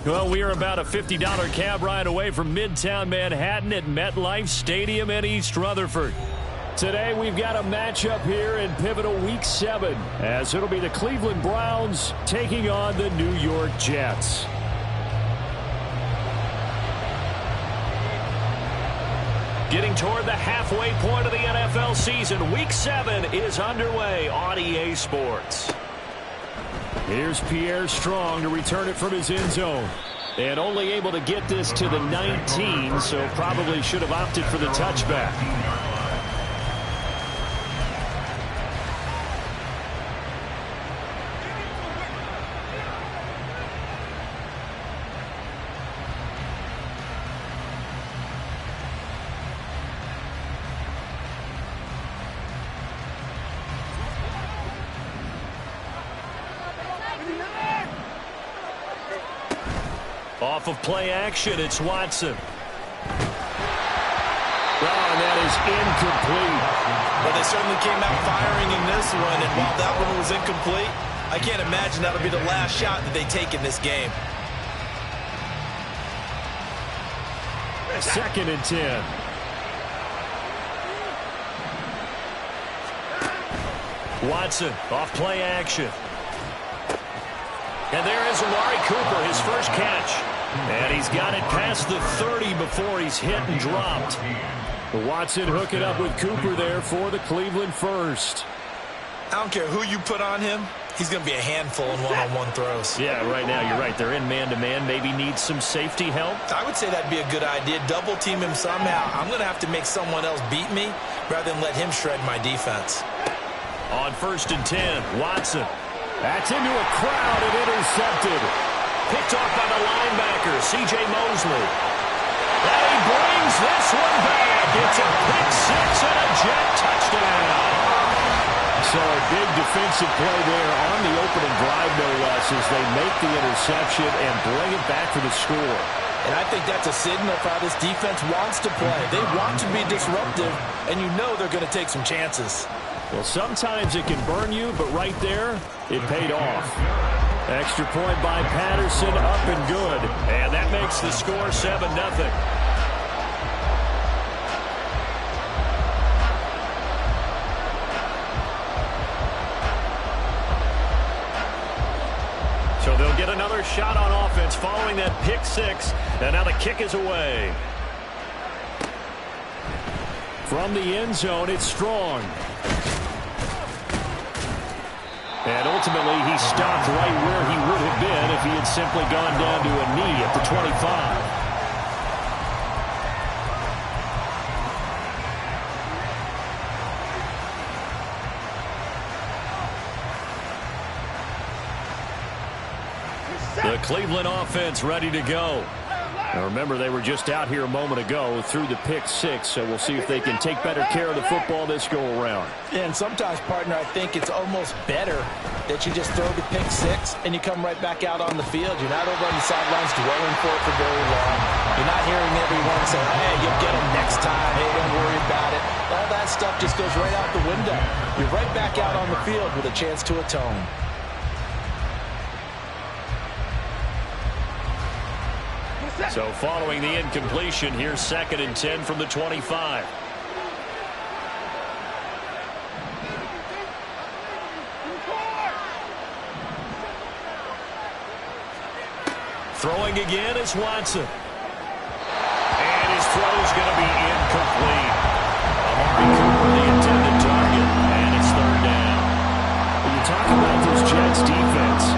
Well, we are about a $50 cab ride away from Midtown Manhattan at MetLife Stadium in East Rutherford. Today, we've got a matchup here in pivotal Week 7, as it'll be the Cleveland Browns taking on the New York Jets. Getting toward the halfway point of the NFL season, Week 7 is underway on EA Sports. Here's Pierre Strong to return it from his end zone. And only able to get this to the 19, so probably should have opted for the touchback. Off of play action, it's Watson. Oh, and that is incomplete. Well, they certainly came out firing in this one, and while that one was incomplete, I can't imagine that'll be the last shot that they take in this game. 2nd and 10. Watson, off play action. And there is Amari Cooper, his first catch. And he's got it past the 30 before he's hit and dropped. Watson hooking up with Cooper there for the Cleveland first. I don't care who you put on him. He's going to be a handful in one-on-one throws. Yeah, right now you're right. They're in man-to-man. Maybe needs some safety help. I would say that'd be a good idea. Double team him somehow. I'm going to have to make someone else beat me rather than let him shred my defense. On 1st and 10, Watson. That's into a crowd and intercepted. Picked off by the linebacker, C.J. Mosley. And he brings this one back. It's a pick six and a Jet touchdown. So a big defensive play there on the opening drive, no less, as they make the interception and bring it back for the score. And I think that's a signal for how this defense wants to play. They want to be disruptive, and you know they're going to take some chances. Well, sometimes it can burn you, but right there, it paid off. Extra point by Patterson, up and good. And that makes the score 7-0. So they'll get another shot on offense following that pick six. And now the kick is away. From the end zone, it's Strong. And ultimately, he stopped right where he would have been if he had simply gone down to a knee at the 25. The Cleveland offense ready to go. Now remember, they were just out here a moment ago through the pick six, so we'll see if they can take better care of the football this go-around. And sometimes, partner, I think it's almost better that you just throw the pick six and you come right back out on the field. You're not over on the sidelines dwelling for it for very long. You're not hearing everyone say, hey, you'll get them next time. Hey, don't worry about it. All that stuff just goes right out the window. You're right back out on the field with a chance to atone. So following the incompletion, here's 2nd and 10 from the 25. Throwing again is Watson. And his throw is going to be incomplete. Amari Cooper, the intended target, and it's 3rd down. When you talk about this Jets defense,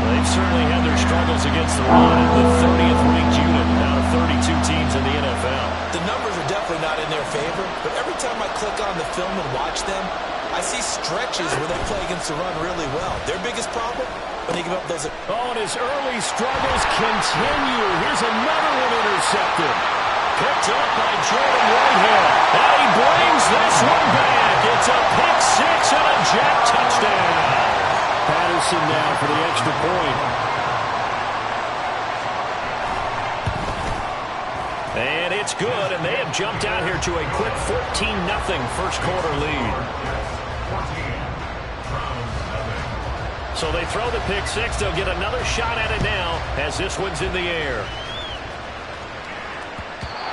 they've certainly had their struggles against the run at the 30th ranked unit out of 32 teams in the NFL. The numbers are definitely not in their favor, but every time I click on the film and watch them, I see stretches where they play against the run really well. Their biggest problem, when they give up those... Oh, and his early struggles continue. Here's another one intercepted. Picked up by Jordan Whitehead. And he brings this one back. It's a pick six and a Jet touchdown. Patterson now for the extra point. And it's good, and they have jumped out here to a quick 14-0 first quarter lead. So they throw the pick six. They'll get another shot at it now as this one's in the air.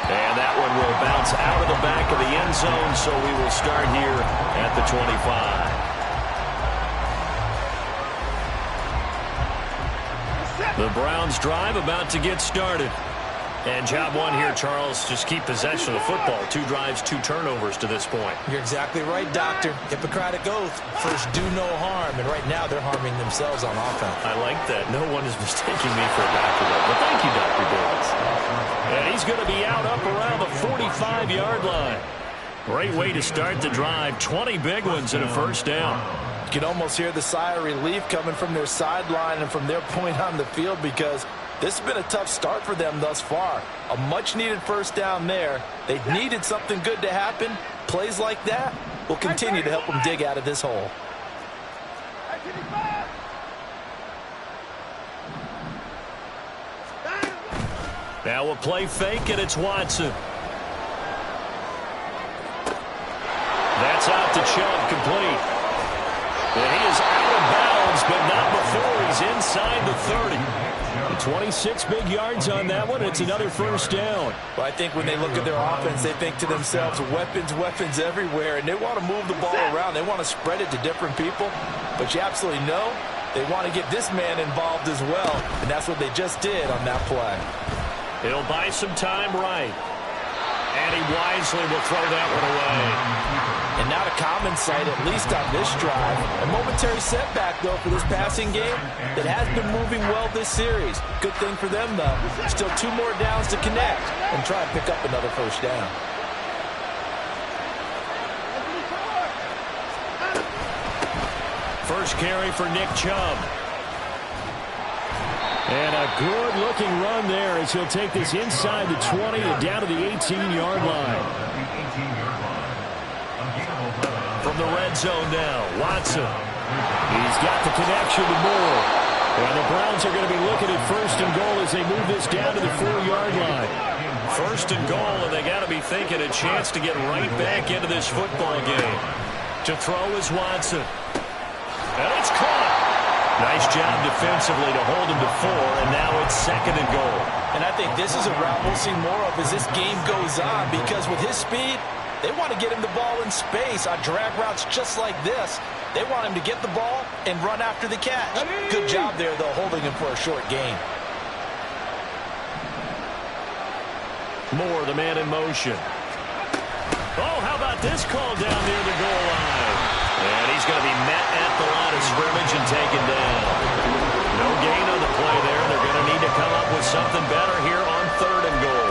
And that one will bounce out of the back of the end zone, so we will start here at the 25. The Browns drive about to get started. And job one here, Charles, just keep possession of the football. 2 drives, 2 turnovers to this point. You're exactly right, Doctor. Hippocratic oath. First, do no harm. And right now, they're harming themselves on offense. I like that. No one is mistaking me for a doctor, though. But thank you, Dr. Davis. And he's going to be out up around the 45-yard line. Great way to start the drive. 20 big ones and a first down. You can almost hear the sigh of relief coming from their sideline and from their point on the field because this has been a tough start for them thus far. A much-needed first down there. They needed something good to happen. Plays like that will continue to help them dig out of this hole. Now a play fake, and it's Watson. That's out to Chubb, complete. And he is out of bounds, but not before he's inside the 30. 26 big yards on that one. It's another first down. Well, I think when they look at their offense, they think to themselves, weapons, weapons everywhere, and they want to move the ball around. They want to spread it to different people, but you absolutely know they want to get this man involved as well, and that's what they just did on that play. He'll buy some time right. And he wisely will throw that one away. And not a common sight, at least on this drive. A momentary setback, though, for this passing game that has been moving well this series. Good thing for them, though. Still 2 more downs to connect and try and pick up another first down. First carry for Nick Chubb. And a good-looking run there as he'll take this inside the 20 and down to the 18-yard line. From the red zone now, Watson. He's got the connection to Moore. And the Browns are going to be looking at first and goal as they move this down to the 4-yard line. First and goal, and they got to be thinking a chance to get right back into this football game. To throw is Watson. And it's caught. Nice job defensively to hold him to 4, and now it's second and goal. And I think this is a route we'll see more of as this game goes on, because with his speed, they want to get him the ball in space on drag routes just like this. They want him to get the ball and run after the catch. Good job there, though, holding him for a short gain. Moore, the man in motion. Oh, how about this call down near the goal line? And he's going to be met at the line of scrimmage and taken down. No gain on the play there. They're going to need to come up with something better here on 3rd and goal.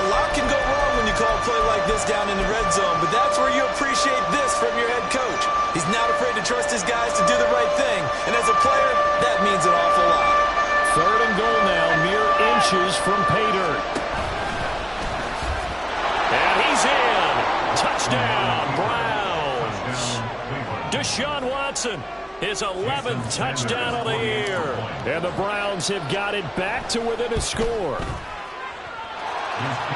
A lot can go wrong when you call a play like this down in the red zone, but that's where you appreciate this from your head coach. He's not afraid to trust his guys to do the right thing, and as a player, that means an awful lot. 3rd and goal now, mere inches from pay dirt. And he's in. Touchdown, Browns. Deshaun Watson, his 11th touchdown of the year. And the Browns have got it back to within a score.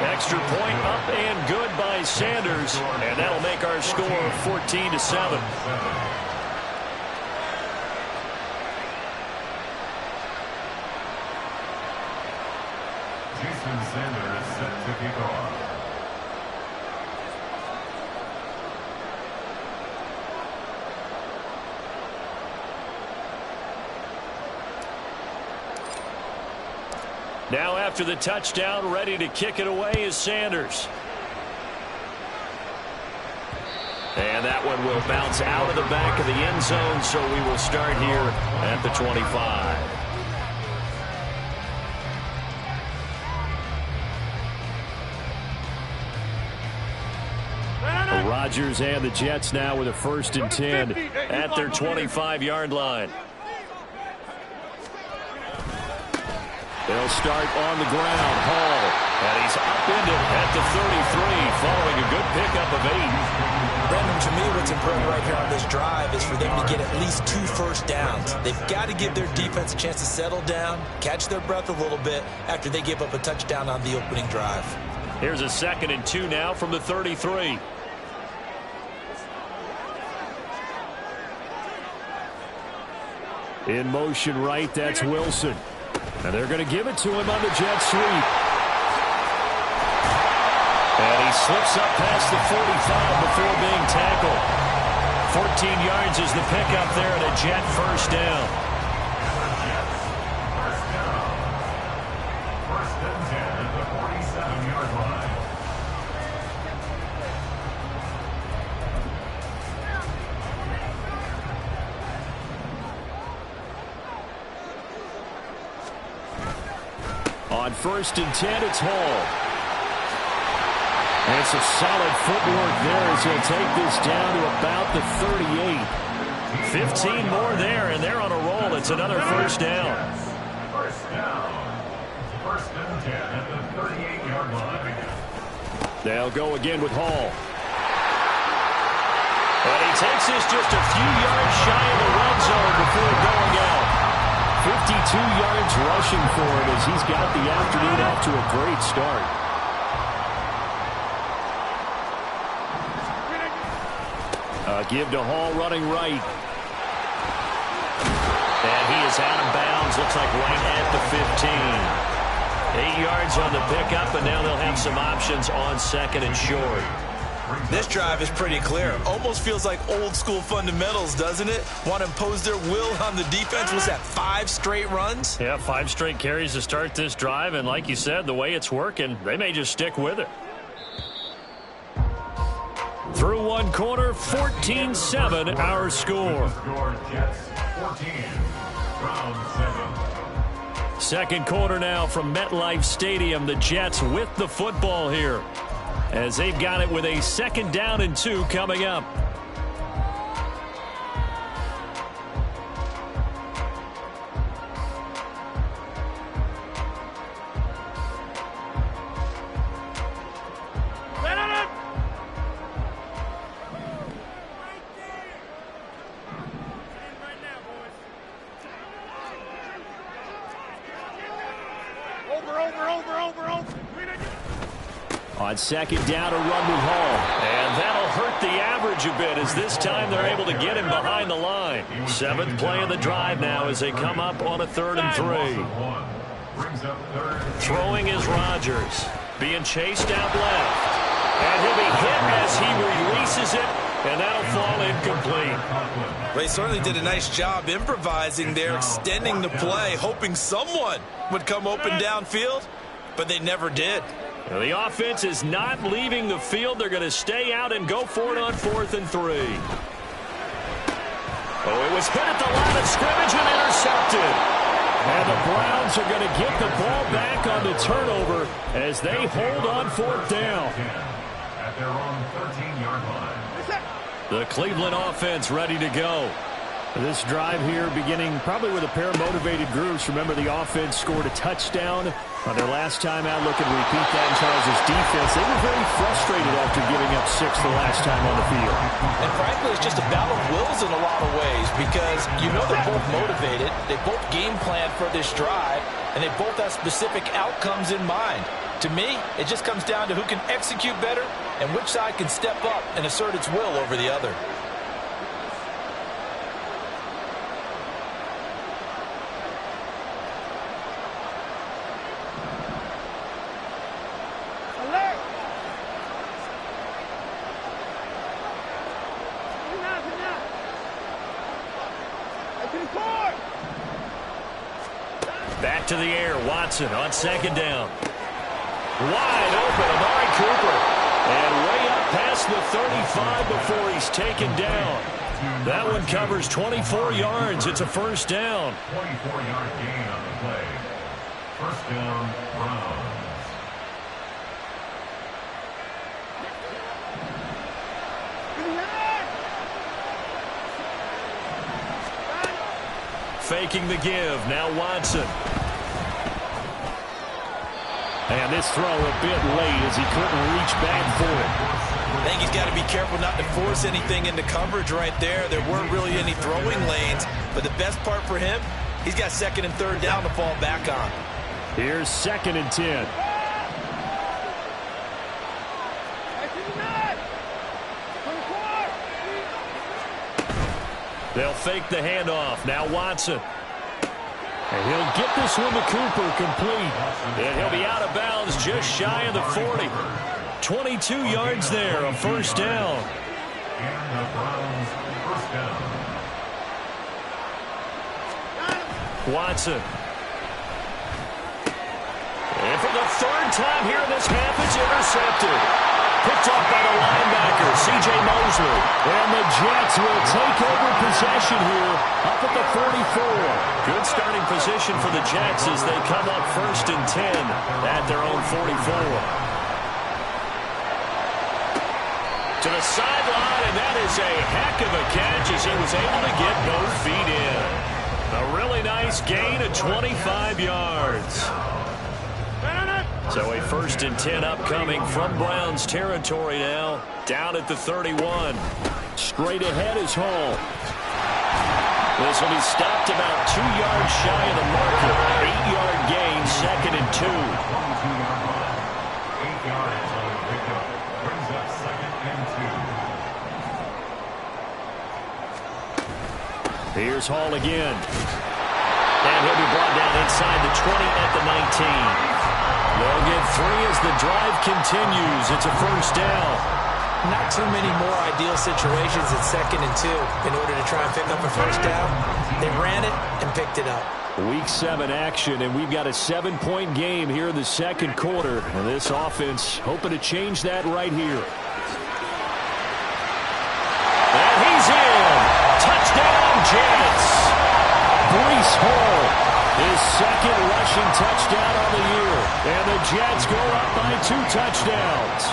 Extra point up and good by Sanders. And that'll make our score 14-7. Jason Sanders set to kick off. Now after the touchdown, ready to kick it away is Sanders. And that one will bounce out of the back of the end zone, so we will start here at the 25. Rodgers and the Jets now with a 1st and 10 at their 25-yard line. They'll start on the ground. Hall. And he's upended at the 33 following a good pickup of 8. Brandon, to me, what's important right here on this drive is for them to get at least 2 first downs. They've got to give their defense a chance to settle down, catch their breath a little bit after they give up a touchdown on the opening drive. Here's a 2nd and 2 now from the 33. In motion right, that's Wilson. And they're going to give it to him on the jet sweep. And he slips up past the 45 before being tackled. 14 yards is the pickup there at a Jet first down. First and 10 at the 47-yard line. On first and 10, it's Hall. And it's a solid footwork there as he'll take this down to about the 38. 15 more there, and they're on a roll. It's another first down. First down. First and 10 at the 38-yard line. They'll go again with Hall. And he takes this just a few yards shy of the red zone before going out. 52 yards rushing for him as he's got the afternoon off to a great start. Give to Hall running right. And he is out of bounds. Looks like right at the 15. 8 yards on the pickup, and now they'll have some options on second and short. This drive is pretty clear. Almost feels like old school fundamentals, doesn't it? Want to impose their will on the defense. Was that 5 straight runs? Yeah, 5 straight carries to start this drive, and like you said, the way it's working, they may just stick with it. Through one quarter, 14-7 our score. Jets 14, Browns 7. Second quarter now from MetLife Stadium. The Jets with the football here as they've got it with a 2nd down and 2 coming up. On 2nd down, a run with Hall. And that'll hurt the average a bit as this time they're able to get him behind the line. 7th play of the drive now as they come up on a 3rd and 3. Throwing is Rodgers. Being chased out left. And he'll be hit as he releases it. And that'll fall incomplete. They certainly did a nice job improvising there, extending the play, hoping someone would come open downfield, but they never did. The offense is not leaving the field. They're going to stay out and go for it on 4th and 3. Oh, it was hit at the line of scrimmage and intercepted. And the Browns are going to get the ball back on the turnover as they hold on 4th down. At their own 13-yard line. The Cleveland offense ready to go. This drive here beginning probably with a pair of motivated groups. Remember, the offense scored a touchdown on their last time out. Look and repeat that in Charles' defense. They were very frustrated after giving up 6 the last time on the field. And frankly, it's just a battle of wills in a lot of ways because you know they're both motivated. They both game plan for this drive, and they both have specific outcomes in mind. To me, it just comes down to who can execute better and which side can step up and assert its will over the other. Back to the air, Watson on 2nd down. Wide open, Amari Cooper. And way up past the 35 before he's taken down. That one covers 24 yards. It's a first down. 24-yard gain on the play. First down, Browns. Faking the give. Now Watson. And this throw a bit late as he couldn't reach back for it. I think he's got to be careful not to force anything into coverage right there. There weren't really any throwing lanes. But the best part for him, he's got 2nd and 3rd down to fall back on. Here's 2nd and 10. They'll fake the handoff. Now Watson. And he'll get this one to Cooper complete. And he'll be out of bounds just shy of the 40. 22 yards there, a first down. And the Browns first down. Watson. And for the third time here in this half, it's intercepted. Picked off by the linebacker, C.J. Mosley. And the Jets will take over possession here up at the 44. Good starting position for the Jets as they come up 1st and 10 at their own 44. To the sideline, and that is a heck of a catch as he was able to get both feet in. A really nice gain of 25 yards. So a 1st and 10 upcoming from Browns territory now. Down at the 31. Straight ahead is Hall. This will be stopped about 2 yards shy of the marker. 8-yard gain, 2nd and 2. 22-yard line. 8 yards on the pickup. Brings up 2nd and 2. Here's Hall again. And he'll be brought down inside the 20 at the 19. They'll get 3 as the drive continues. It's a first down. Not too many more ideal situations at 2nd and 2 in order to try and pick up a first down. They ran it and picked it up. Week 7 action, and we've got a 7-point game here in the second quarter. And this offense hoping to change that right here. And he's in. Touchdown, Jets. Breece Hall. His 2nd rushing touchdown on the year. And the Jets go up by 2 touchdowns.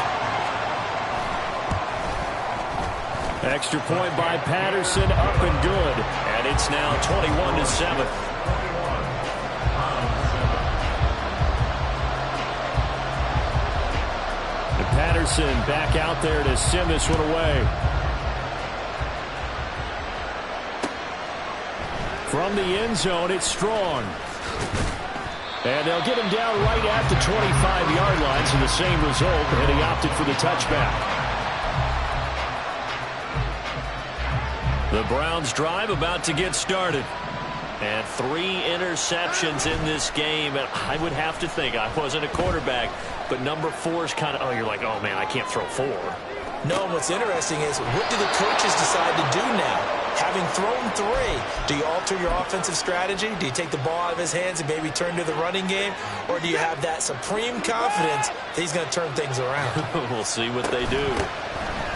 Extra point by Patterson, up and good. And it's now 21-7. And Patterson back out there to send this one away. From the end zone, it's Strong. And they'll get him down right at the 25-yard line, so the same result, and he opted for the touchback. The Browns drive about to get started. And 3 interceptions in this game. And I would have to think, I wasn't a quarterback, but number 4 is kind of, oh, you're like, oh, man, I can't throw 4. No, what's interesting is, what do the coaches decide to do now? Having thrown 3, do you alter your offensive strategy? Do you take the ball out of his hands and maybe turn to the running game? Or do you have that supreme confidence that he's going to turn things around? We'll see what they do.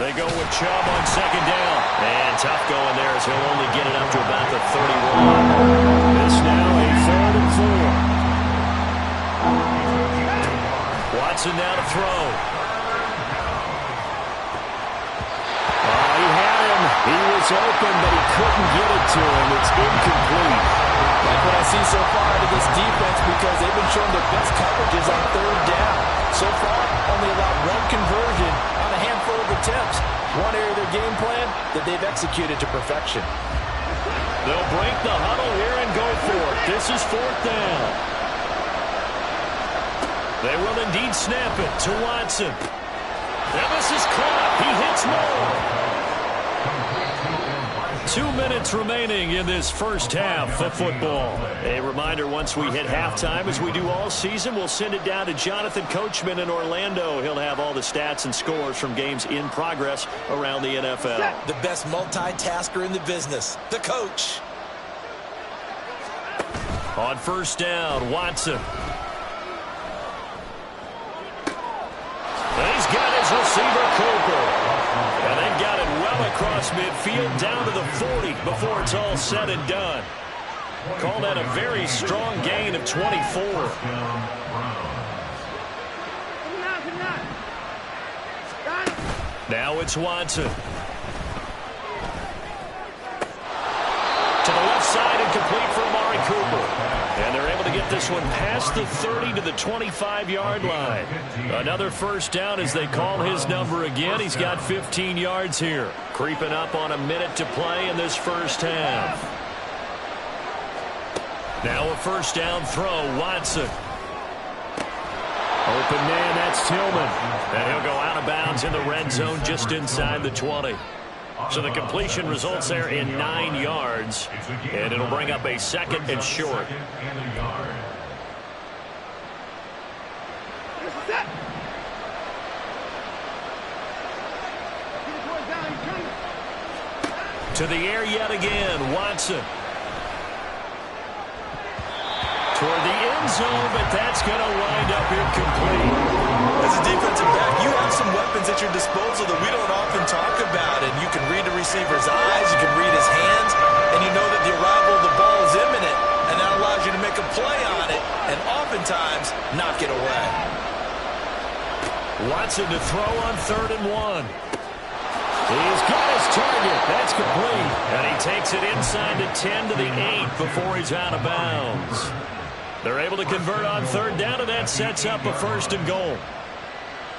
They go with Chubb on 2nd down. And tough going there as he'll only get it up to about the 31. This now a 3rd and 4. Watson now to throw. He was open, but he couldn't get it to him. It's incomplete. Like what I see so far out of this defense, because they've been showing their best coverages on 3rd down. So far, only allowed 1 conversion on a handful of attempts. One area of their game plan that they've executed to perfection. They'll break the huddle here and go for it. This is 4th down. They will indeed snap it to Watson. And this is caught. He hits more. 2 minutes remaining in this first half of football. A reminder, once we hit halftime, as we do all season, we'll send it down to Jonathan Coachman in Orlando. He'll have all the stats and scores from games in progress around the NFL. The best multitasker in the business, the coach. On 1st down, Watson. And he's got his receiver, Cooper. And they've got it well across midfield down to the 40 before it's all said and done. Call that a very strong gain of 24. Now it's Watson. To the left side and complete for Amari Cooper. And they're able to get this one past the 30 to the 25-yard line. Another first down as they call his number again. He's got 15 yards here. Creeping up on a minute to play in this first half. Now a first down throw, Watson. Open man, that's Tillman. And he'll go out of bounds in the red zone just inside the 20. So the completion results there in 9 yards, and it'll bring up a 2nd and short. To the air yet again, Watson. Toward the end zone, but that's going to wind up incomplete. As a defensive back, you have some weapons at your disposal that we don't often talk about, and you can read the receiver's eyes, you can read his hands, and you know that the arrival of the ball is imminent, and that allows you to make a play on it, and oftentimes knock it away. Watson to throw on 3rd and 1. He's got his target. That's complete. And he takes it inside the 10 to the 8 before he's out of bounds. They're able to convert on 3rd down, and that sets up a 1st and goal.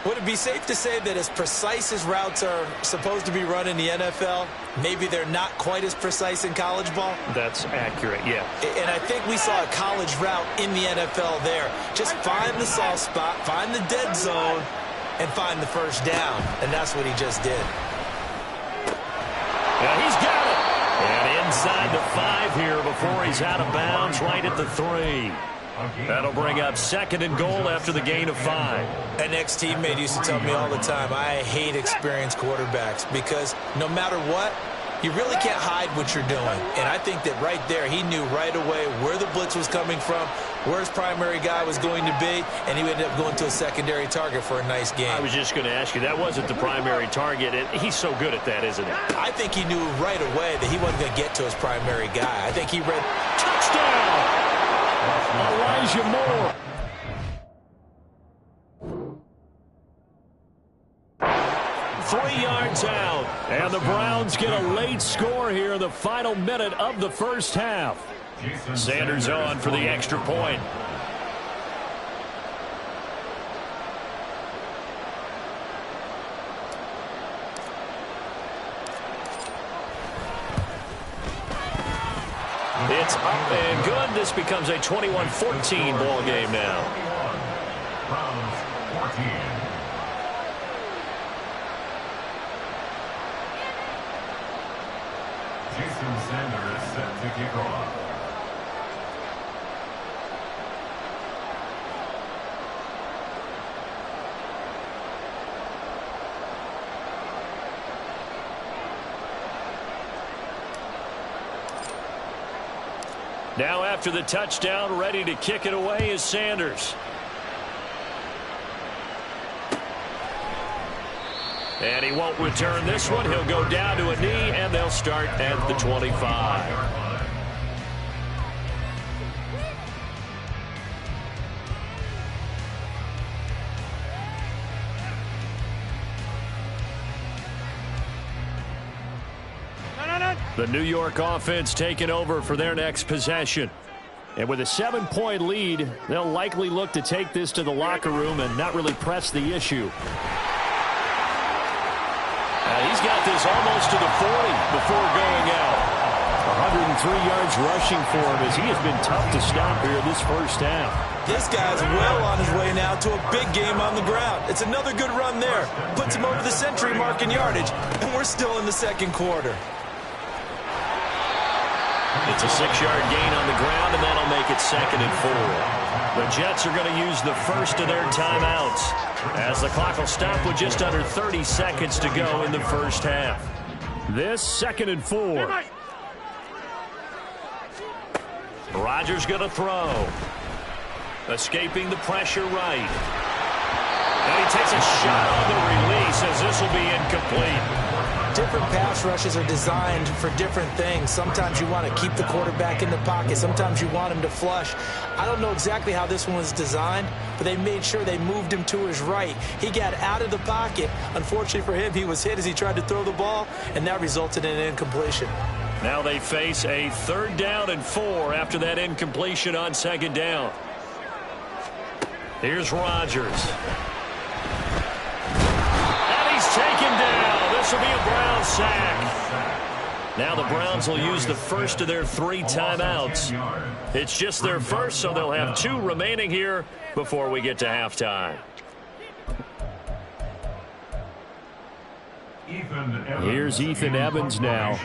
Would it be safe to say that as precise as routes are supposed to be run in the NFL, maybe they're not quite as precise in college ball? That's accurate, yeah. And I think we saw a college route in the NFL there. Just find the soft spot, find the dead zone, and find the 1st down. And that's what he just did. And he's got it. And inside the 5 here before he's out of bounds, right at the 3. That'll bring up 2nd and goal after the gain of 5. An ex-teammate used to tell me all the time, I hate experienced quarterbacks because no matter what, you really can't hide what you're doing. And I think that right there, he knew right away where the blitz was coming from, where his primary guy was going to be, and he ended up going to a secondary target for a nice game. I was just going to ask you, that wasn't the primary target, and he's so good at that, isn't he? I think he knew right away that he wasn't going to get to his primary guy. I think he read, touchdown! Elijah Moore. Three yards out, and the Browns get a late score here in the final minute of the 1st half. Sanders on for the extra point. It's up and good. This becomes a 21-14 ball game now. Browns 14. Jason Sanders set to kick off. Now after the touchdown, ready to kick it away is Sanders. And he won't return this one. He'll go down to a knee, and they'll start at the 25. The New York offense taking over for their next possession. And with a 7-point lead, they'll likely look to take this to the locker room and not really press the issue. He's got this almost to the 40 before going out. 103 yards rushing for him as he has been tough to stop here this 1st half. This guy's well on his way now to a big game on the ground. It's another good run there. Puts him over the century mark in yardage, and we're still in the 2nd quarter. It's a 6-yard gain on the ground, and that'll make it 2nd and 4. The Jets are going to use the first of their timeouts as the clock will stop with just under 30 seconds to go in the 1st half. This 2nd and 4. Rodgers going to throw. Escaping the pressure right. And he takes a shot on the release as this will be incomplete. Different pass rushes are designed for different things. Sometimes you want to keep the quarterback in the pocket. Sometimes you want him to flush. I don't know exactly how this one was designed, but they made sure they moved him to his right. He got out of the pocket. Unfortunately for him, he was hit as he tried to throw the ball, and that resulted in an incompletion. Now they face a 3rd down and 4 after that incompletion on 2nd down. Here's Rodgers. And he's taken down. This will be a Browns sack. Now the Browns will use the first of their 3 timeouts. It's just their first, so they'll have 2 remaining here before we get to halftime. Ethan Evans. Here's Ethan Evans now.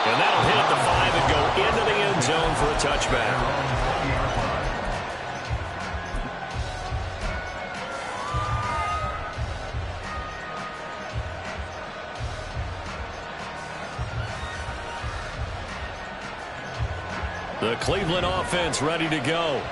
And that'll hit at the 5 and go into the end zone for a touchback. The Cleveland offense ready to go.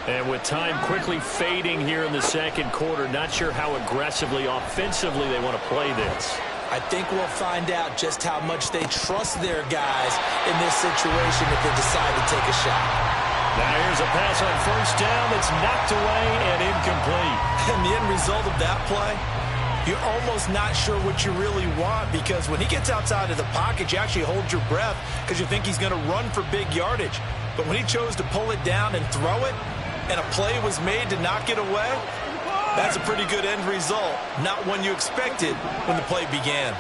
And with time quickly fading here in the second quarter, not sure how aggressively, offensively they want to play this. I think we'll find out just how much they trust their guys in this situation if they decide to take a shot. Now here's a pass on first down that's knocked away and incomplete. And the end result of that play, you're almost not sure what you really want, because when he gets outside of the pocket, you actually hold your breath because you think he's going to run for big yardage. But when he chose to pull it down and throw it, and a play was made to knock it away, that's a pretty good end result. Not one you expected when the play began.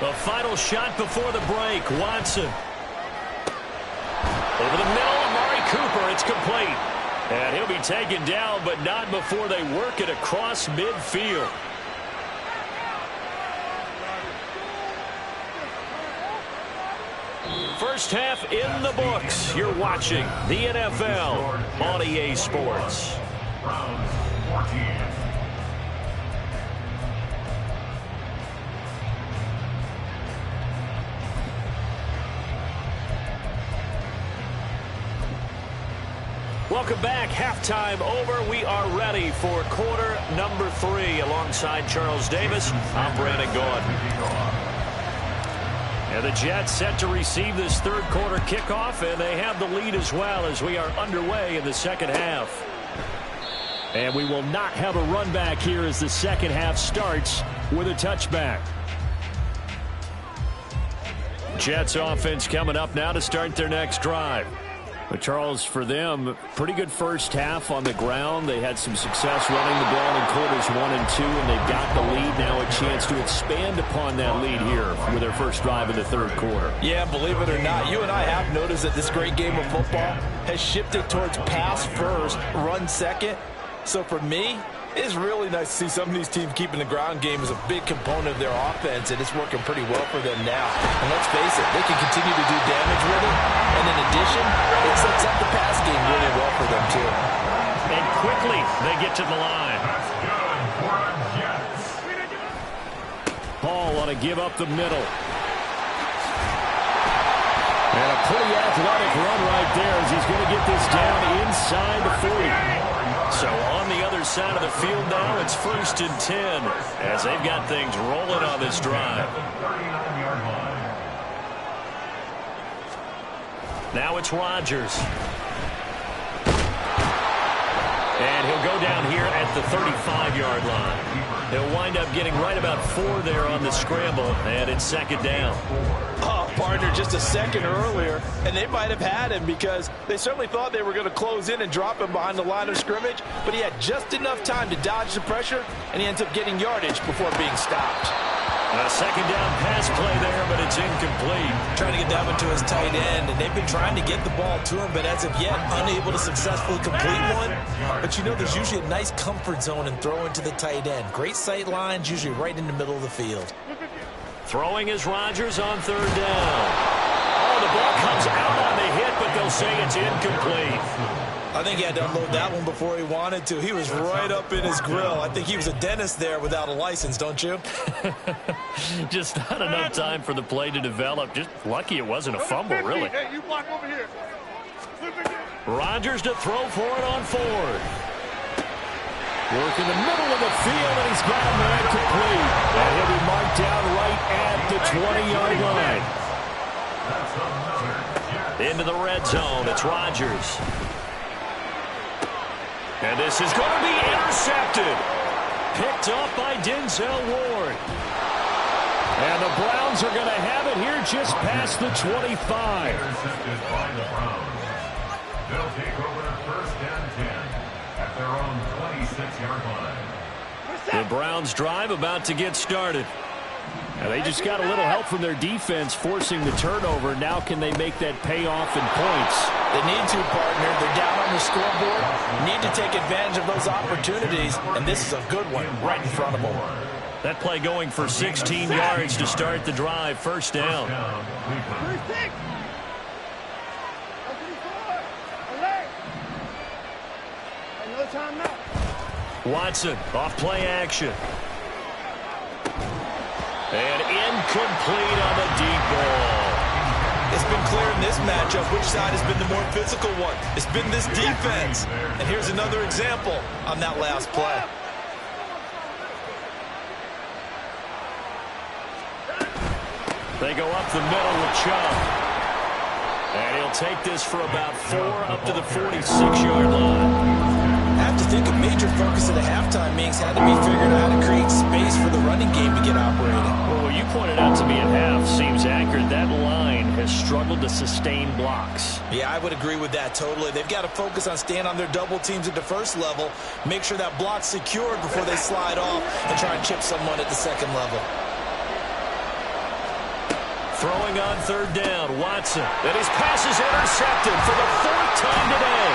The final shot before the break, Watson. Over the middle, Amari Cooper, it's complete. And he'll be taken down, but not before they work it across midfield. First half in the books. You're watching the NFL on EA Sports. Browns 14. Welcome back. Halftime over. We are ready for quarter number 3. Alongside Charles Davis, I'm Brandon Gaudin. And the Jets set to receive this third quarter kickoff, and they have the lead as well as we are underway in the second half. And we will not have a run back here as the second half starts with a touchback. Jets offense coming up now to start their next drive. But Charles, for them, pretty good first half on the ground. They had some success running the ball in quarters 1 and 2, and they've got the lead now, a chance to expand upon that lead here with their first drive in the third quarter. Yeah, believe it or not, you and I have noticed that this great game of football has shifted towards pass first, run second. So for me, it's really nice to see some of these teams keeping the ground game as a big component of their offense, and it's working pretty well for them now. And let's face it, they can continue to do damage with it. And in addition, it sets up the pass game really well for them, too. And quickly, they get to the line. That's good for the Jets. Paul on a give up the middle. And a pretty athletic run right there as he's going to get this down inside the 40. So on the other side of the field now, it's 1st and 10 as they've got things rolling on this drive. Now it's Rodgers. And he'll go down here at the 35-yard line. He'll wind up getting right about 4 there on the scramble, and it's second down. Oh, partner, just a second earlier, and they might have had him because they certainly thought they were going to close in and drop him behind the line of scrimmage, but he had just enough time to dodge the pressure, and he ends up getting yardage before being stopped. A second down pass play there, but it's incomplete. Trying to get down into his tight end, and they've been trying to get the ball to him, but as of yet, unable to successfully complete one. But you know, there's usually a nice comfort zone in throwing to the tight end. Great sight lines, usually right in the middle of the field. Throwing is Rodgers on third down. Oh, the ball comes out on the hit, but they'll say it's incomplete. I think he had to unload that one before he wanted to. He was right up in his grill. I think he was a dentist there without a license, don't you? Just not enough time for the play to develop. Just lucky it wasn't a fumble, really. Hey, you block over here. Rodgers to throw for it on 4th. Work in the middle of the field, and he's got a man complete. And he'll be marked down right at the 20-yard line. Into the red zone, it's Rodgers. And this is going to be intercepted. Picked up by Denzel Ward. And the Browns are going to have it here just past the 25. Intercepted by the Browns. They'll take over 1st and 10 at their own 26-yard line. The Browns drive about to get started. Now they just got a little help from their defense forcing the turnover. Now can they make that pay off in points? They need to, partner. They're down on the scoreboard. Need to take advantage of those opportunities, and this is a good one right in front of them. That play going for 16 yards to start the drive. First down. Watson off play action. And incomplete on the deep ball. It's been clear in this matchup which side has been the more physical one. It's been this defense. And here's another example on that last play. They go up the middle with Chubb. And he'll take this for about 4 up to the 46-yard line. I have to think a major focus of the halftime meetings had to be figuring out how to create space for the running game to get operating. Well, what you pointed out to me at half seems accurate. That line has struggled to sustain blocks. Yeah, I would agree with that totally. They've got to focus on staying on their double teams at the first level, make sure that block's secured before they slide off and try and chip someone at the second level. Throwing on third down, Watson. And his pass is intercepted for the 4th time today.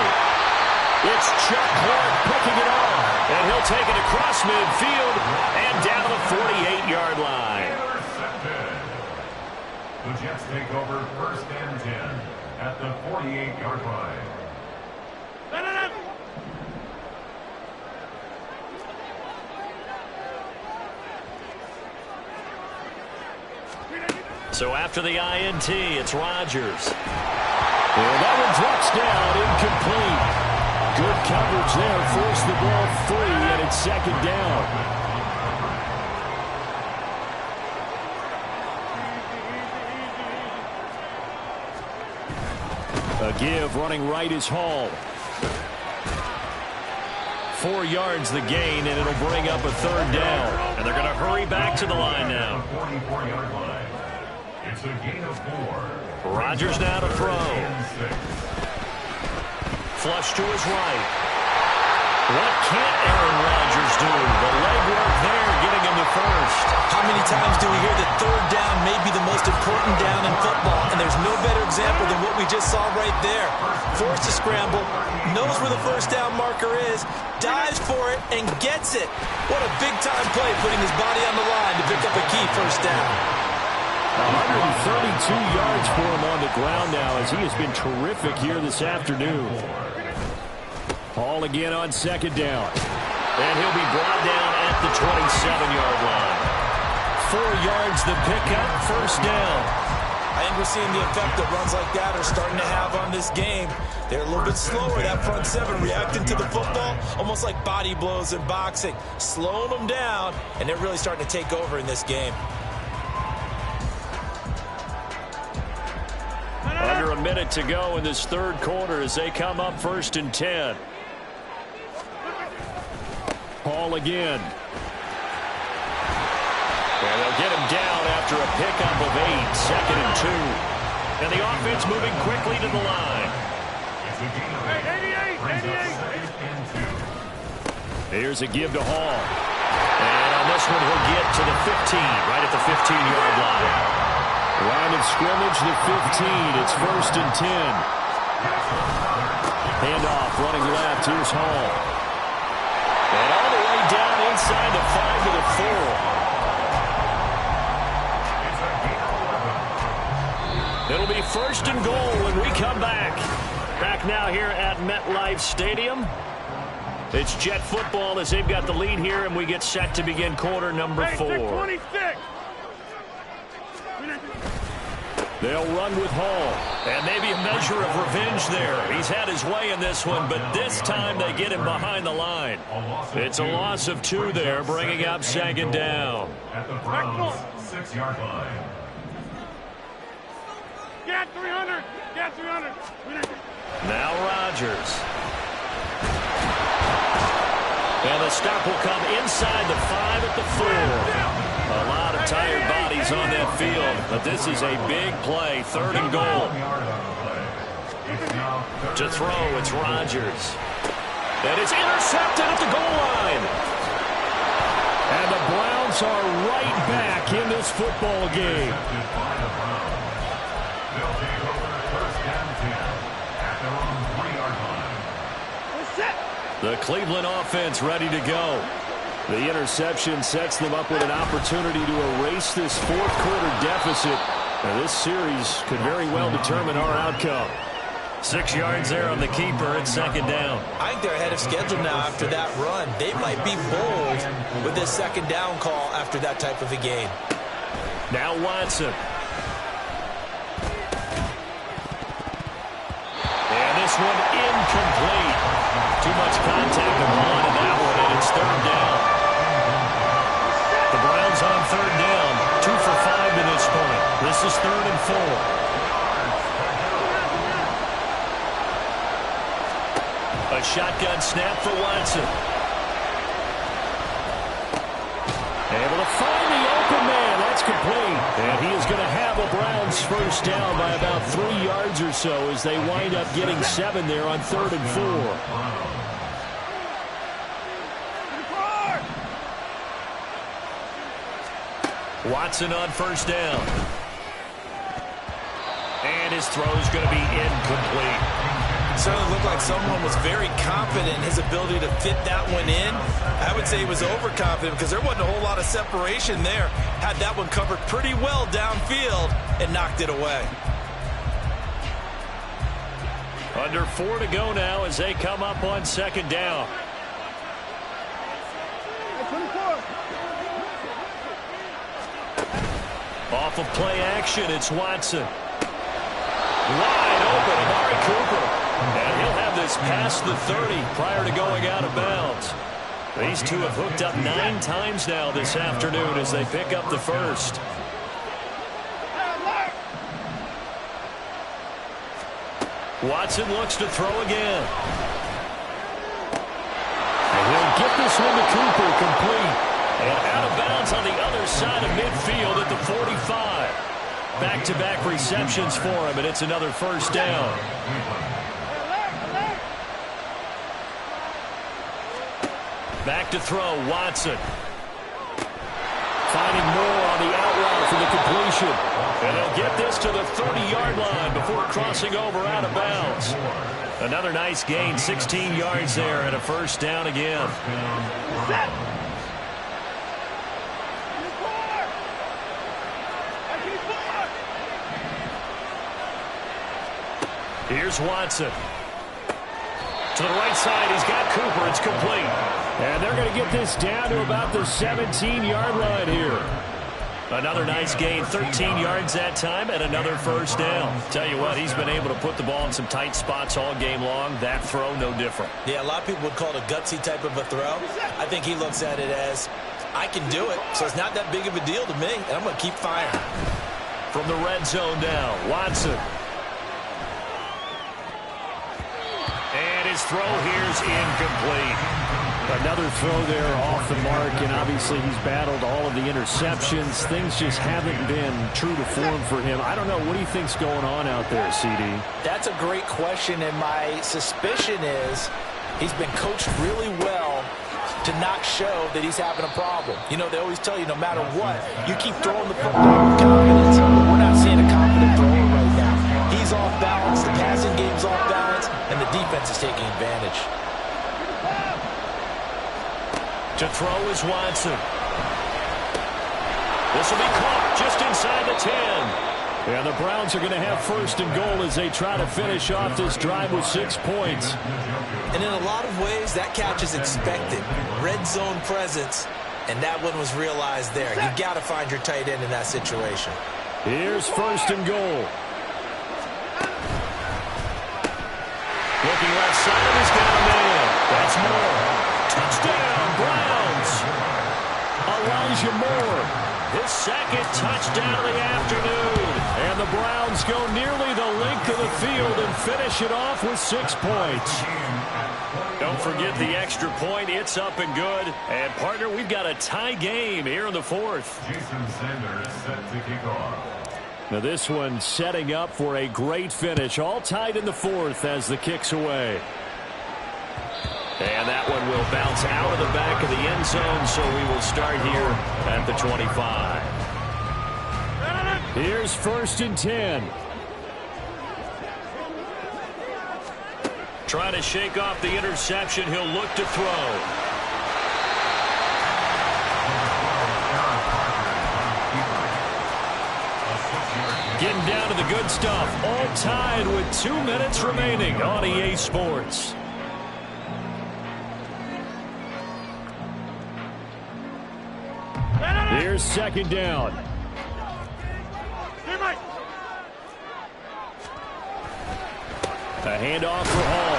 It's Chuck Clark picking it off. And he'll take it across midfield and down the 48-yard line. Intercepted. The Jets take over first and 10 at the 48-yard line. So after the INT, it's Rodgers. And that one drops down, incomplete. Good coverage there, forced the ball free, and it's second down. A give, running right is Hall. 4 yards the gain, and it'll bring up a third down. And they're going to hurry back to the line now. 44-yard line. It's a gain of 4. Rodgers now to throw. Flush to his right. What can't Aaron Rodgers do? The legwork there, getting him to first. How many times do we hear that third down may be the most important down in football? And there's no better example than what we just saw right there. Forced to scramble, knows where the first down marker is, dives for it, and gets it. What a big-time play, putting his body on the line to pick up a key first down. 132 yards for him on the ground now as he has been terrific here this afternoon. Hall again on second down. And he'll be brought down at the 27-yard line. 4 yards the pickup, first down. I think we're seeing the effect that runs like that are starting to have on this game. They're a little bit slower, that front seven, reacting to the football, almost like body blows in boxing. Slowing them down, and they're really starting to take over in this game. Under a minute to go in this third quarter as they come up first and 10. Hall again. And they'll get him down after a pickup of 8, second and 2. And the offense moving quickly to the line. Here's a give to Hall. And on this one, he'll get to the 15, right at the 15-yard line. Line of scrimmage, the 15. It's first and 10. Handoff, running left. Here's Hall. And all the way down inside the 5 to the 4. It'll be first and goal when we come back. Back now here at MetLife Stadium. It's Jet football as they've got the lead here, and we get set to begin quarter number 4. 6:26. They'll run with Hall. And maybe a measure of revenge there. He's had his way in this one, but this time they get him behind the line. It's a loss of 2 there, bringing up second down. At the Browns' 6-yard line. Get 300! Get 300! Now Rodgers. And the stop will come inside the 5 at the 4. A lot of tired bodies on that field, but this is a big play, third and goal. To throw, it's Rodgers. And it's intercepted at the goal line. And the Browns are right back in this this football game. Intercepted by the Browns. They'll take over first and 10 at their own 3-yard line. The Cleveland offense ready to go. The interception sets them up with an opportunity to erase this fourth quarter deficit. Now, this series could very well determine our outcome. 6 yards there on the keeper. It's second down. I think they're ahead of schedule now after that run. They might be bold with this second down call after that type of a game. Now Watson. And this one incomplete. Too much contact upon in that one, and it's third down. The Browns on third down. 2 for 5 to this point. This is 3rd and 4. A shotgun snap for Watson. Able to find the open man. That's complete. And he is going to have a Browns first down by about 3 yards or so as they wind up getting 7 there on 3rd and 4. Watson on first down. And his throw is going to be incomplete. Certainly looked like someone was very confident in his ability to fit that one in. I would say he was overconfident because there wasn't a whole lot of separation there. Had that one covered pretty well downfield and knocked it away. Under 4 to go now as they come up on second down. Off of play action, it's Watson. Wide open, Amari Cooper. And he'll have this past the 30 prior to going out of bounds. These two have hooked up 9 times now this afternoon as they pick up the first. Watson looks to throw again. And he'll get this one to Cooper, complete. And out of bounds on the other side of midfield at the 45. Back-to-back receptions for him, and it's another first down. Back to throw, Watson. Finding more on the out route for the completion. And they'll get this to the 30-yard line before crossing over out of bounds. Another nice gain, 16 yards there, and a first down again. Here's Watson. To the right side, he's got Cooper. It's complete. And they're going to get this down to about the 17-yard line here. Another nice gain, 13 yards that time, and another first down. Tell you what, he's been able to put the ball in some tight spots all game long. That throw, no different. Yeah, a lot of people would call it a gutsy type of a throw. I think he looks at it as, I can do it, so it's not that big of a deal to me, and I'm going to keep firing. From the red zone now, Watson. And his throw here's incomplete. Another throw there off the mark, and obviously he's battled all of the interceptions. Things just haven't been true to form for him. I don't know. What do you think's going on out there, CD? That's a great question, and my suspicion is he's been coached really well to not show that he's having a problem. You know, they always tell you no matter what, you keep throwing the football with confidence. We're not seeing a confident thrower right now. He's off balance, the passing game's off balance, and the defense is taking advantage. To throw is Watson. This will be caught just inside the 10. And the Browns are going to have first and goal as they try to finish off this drive with 6 points. And in a lot of ways, that catch is expected. Red zone presence, and that one was realized there. You've got to find your tight end in that situation. Here's first and goal. Looking left side, he's got a man. That's Moore. Touchdown, Browns. Elijah Moore, his second touchdown of the afternoon. And the Browns go nearly the length of the field and finish it off with 6 points. Don't forget the extra point. It's up and good. And, partner, we've got a tie game here in the fourth. Jason Sanders set to kick off. Now this one setting up for a great finish. All tied in the fourth as the kick's away. And that one will bounce out of the back of the end zone, so we will start here at the 25. Here's 1st and 10. Trying to shake off the interception. He'll look to throw. Getting down to the good stuff. All tied with 2 minutes remaining on EA Sports. Here's 2nd down. A handoff for Hall.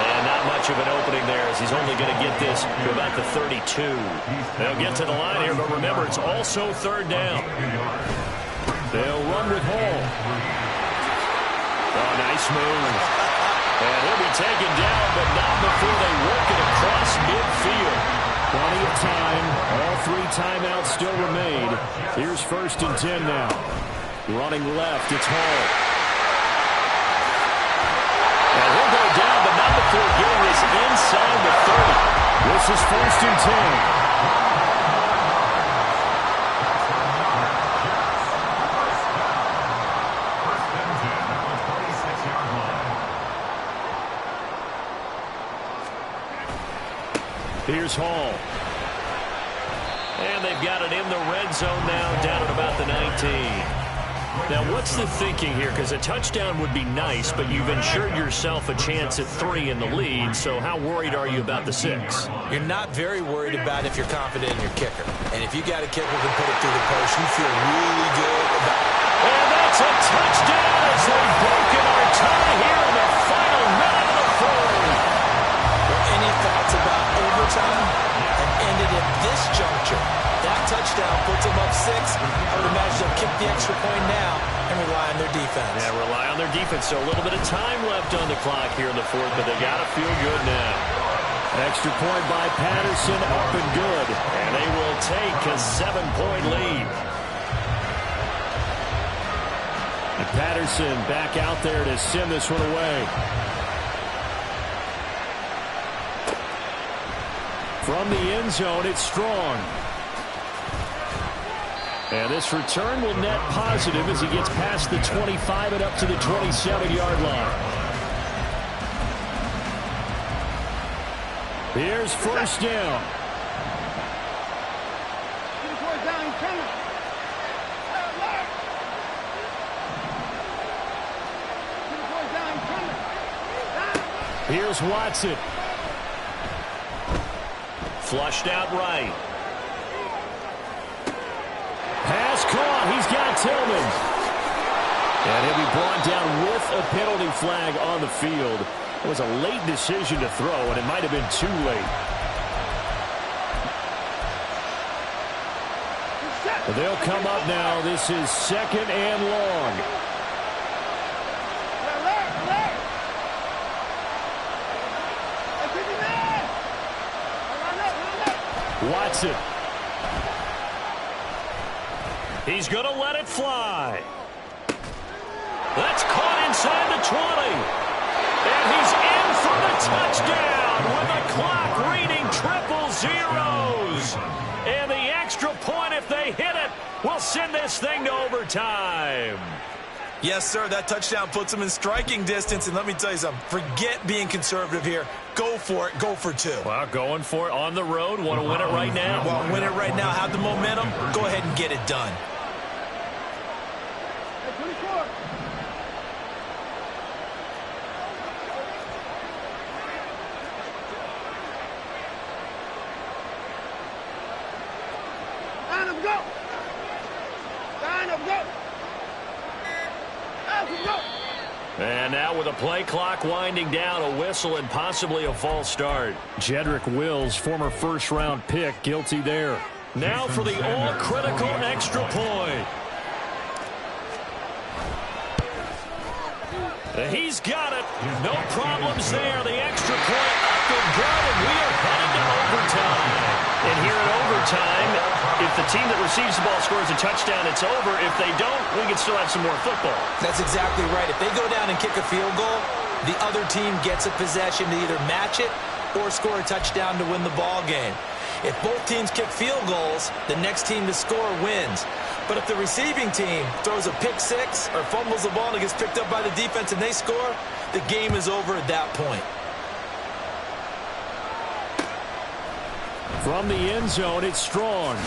And not much of an opening there as he's only going to get this to about the 32. They'll get to the line here, but remember, it's also 3rd down. They'll run with Hall. Oh, nice move. And he'll be taken down, but not before they work it across midfield. Plenty of time. All 3 timeouts still remain. Here's 1st and 10 now. Running left, it's Hall. And he'll go down, but not before getting this inside the 30. This is 1st and 10. Here's Hall. And they've got it in the red zone now, down at about the 19. Now, what's the thinking here? Because a touchdown would be nice, but you've ensured yourself a chance at 3 in the lead, so how worried are you about the 6? You're not very worried about if you're confident in your kicker. And if you got a kicker who can put it through the post, you feel really good about it. And that's a touchdown as they've broken our tie here in the final minute of the 3rd. Well, any thoughts about overtime have ended at this juncture. That touchdown puts them up 6. I would imagine they'll kick the extra point now and rely on their defense. Yeah, rely on their defense. So a little bit of time left on the clock here in the 4th, but they got to feel good now. Extra point by Patterson, up and good. And they will take a 7-point lead. And Patterson back out there to send this one away. From the end zone, it's Strong. And this return will net positive as he gets past the 25 and up to the 27-yard line. Here's 1st down. Here's Watson. Flushed out right. Pass caught. He's got Tillman. And he'll be brought down with a penalty flag on the field. It was a late decision to throw, and it might have been too late. They'll come up now. This is 2nd and long. Watson. He's going to let it fly. That's caught inside the 20. And he's in for the touchdown with the clock reading 000. And the extra point, if they hit it, will send this thing to overtime. Yes, sir, that touchdown puts them in striking distance. And let me tell you something, forget being conservative here. Go for it. Go for 2. Well, going for it on the road. Want to win it right now? Well, win it right now. Have the momentum. Go ahead and get it done. And now with a play clock winding down, a whistle and possibly a false start. Jedrick Wills, former first-round pick, guilty there. Now for the all-critical extra point. He's got it. No problems there. The extra point up and good, and we are headed to overtime. And here in overtime, if the team that receives the ball scores a touchdown, it's over. If they don't, we can still have some more football. That's exactly right. If they go down and kick a field goal, the other team gets a possession to either match it or score a touchdown to win the ball game. If both teams kick field goals, the next team to score wins. But if the receiving team throws a pick six or fumbles the ball and it gets picked up by the defense and they score, the game is over at that point. From the end zone, it's Strong.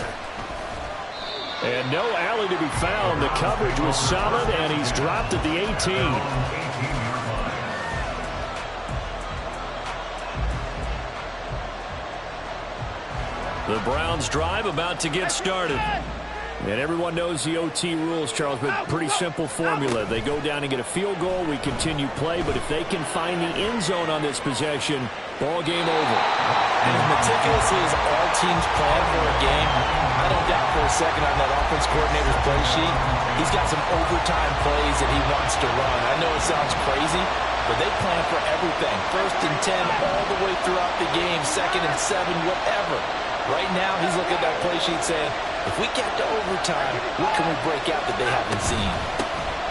And no alley to be found. The coverage was solid, and he's dropped at the 18. The Browns drive about to get started. And everyone knows the OT rules, Charles, but pretty simple formula. They go down and get a field goal, we continue play, but if they can find the end zone on this possession, ball game over. And as meticulously as all teams plan for a game, I don't doubt for a second on that offense coordinator's play sheet, he's got some overtime plays that he wants to run. I know it sounds crazy, but they plan for everything. 1st and 10 all the way throughout the game, 2nd and 7, whatever. Right now, he's looking at that play sheet saying, if we get to overtime, what can we break out that they haven't seen?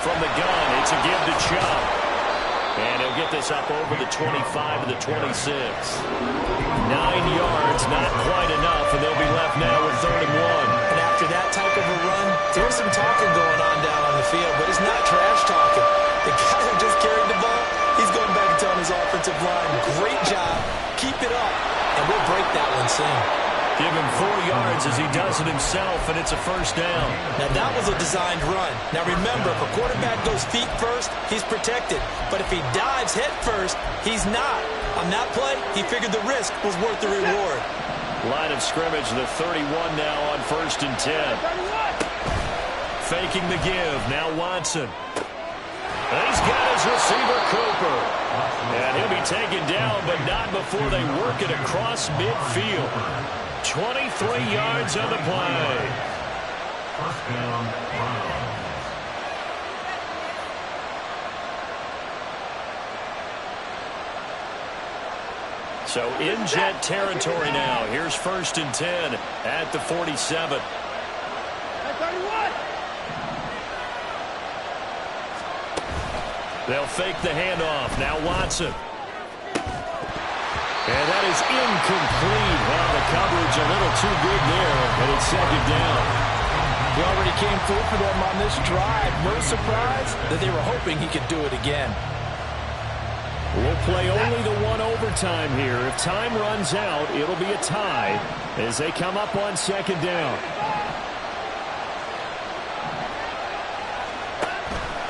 From the gun, it's a give to Chubb. And he'll get this up over the 25 to the 26. 9 yards, not quite enough, and they'll be left now with 3rd and 1. And after that type of a run, there's some talking going on down on the field, but it's not trash talking. The guy who just carried the ball, he's going back and telling his offensive line, great job, keep it up, and we'll break that one soon. Give him 4 yards as he does it himself, and it's a 1st down. Now, that was a designed run. Now, remember, if a quarterback goes feet first, he's protected. But if he dives head first, he's not. On that play, he figured the risk was worth the reward. Line of scrimmage, the 31 now on 1st and 10. Faking the give, now Watson. And he's got his receiver, Cooper. And he'll be taken down, but not before they work it across midfield. 23 yards on the play. 1st down, Browns. So in Jet territory now. Here's 1st and 10 at the 47. They'll fake the handoff. Now Watson. And that is incomplete. Well, the coverage a little too good there, and it's 2nd down. He already came through for them on this drive. No surprise that they were hoping he could do it again. We'll play only the 1 overtime here. If time runs out, it'll be a tie as they come up on 2nd down.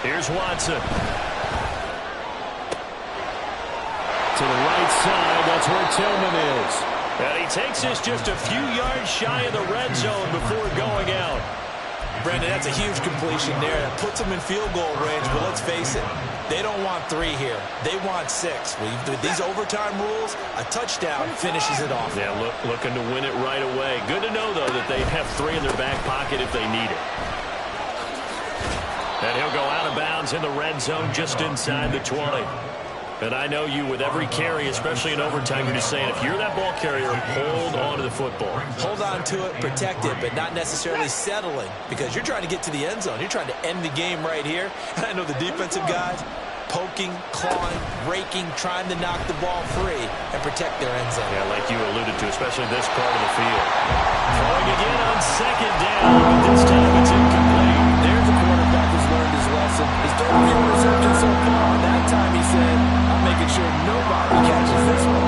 Here's Watson. To the right side, that's where Tillman is. And he takes this just a few yards shy of the red zone before going out. Brandon, that's a huge completion there. That puts them in field goal range, but let's face it, they don't want 3 here. They want 6. With these overtime rules, a touchdown finishes it off. Yeah, looking to win it right away. Good to know, though, that they have 3 in their back pocket if they need it. And he'll go out of bounds in the red zone just inside the 20. And I know you, with every carry, especially in overtime, you're just saying, if you're that ball carrier, hold on to the football. Hold on to it, protect it, but not necessarily settling, because you're trying to get to the end zone. You're trying to end the game right here. And I know the defensive guys poking, clawing, raking, trying to knock the ball free and protect their end zone. Yeah, like you alluded to, especially this part of the field. Throwing again on 2nd down, but this time it's incomplete. There's a quarterback who's learned his lesson. He's throwing the interception so far. That time he said, I'm making sure nobody catches this one.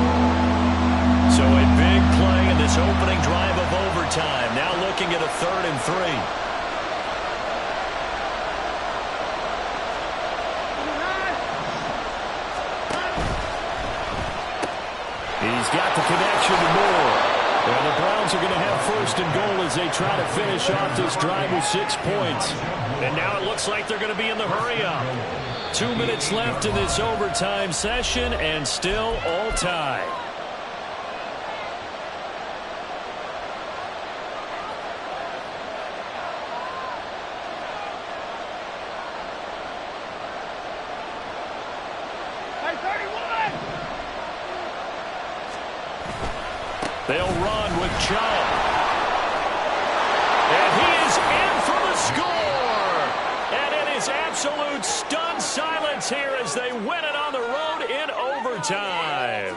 So a big play in this opening drive of overtime. Now looking at a 3rd and 3. He's got the connection to Moore. And the Browns are going to have 1st and goal as they try to finish off this drive with 6 points. And now it looks like they're going to be in the hurry-up. 2 minutes left in this overtime session, and still all tied. They'll run with Chubb. And he is in for the score. And it is absolute stunned silence here as they win it on the road in overtime.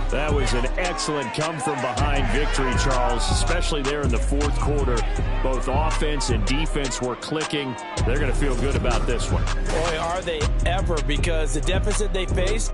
That was an excellent come-from-behind victory, Charles, especially there in the fourth quarter. Both offense and defense were clicking. They're going to feel good about this one. Boy, are they ever, because the deficit they faced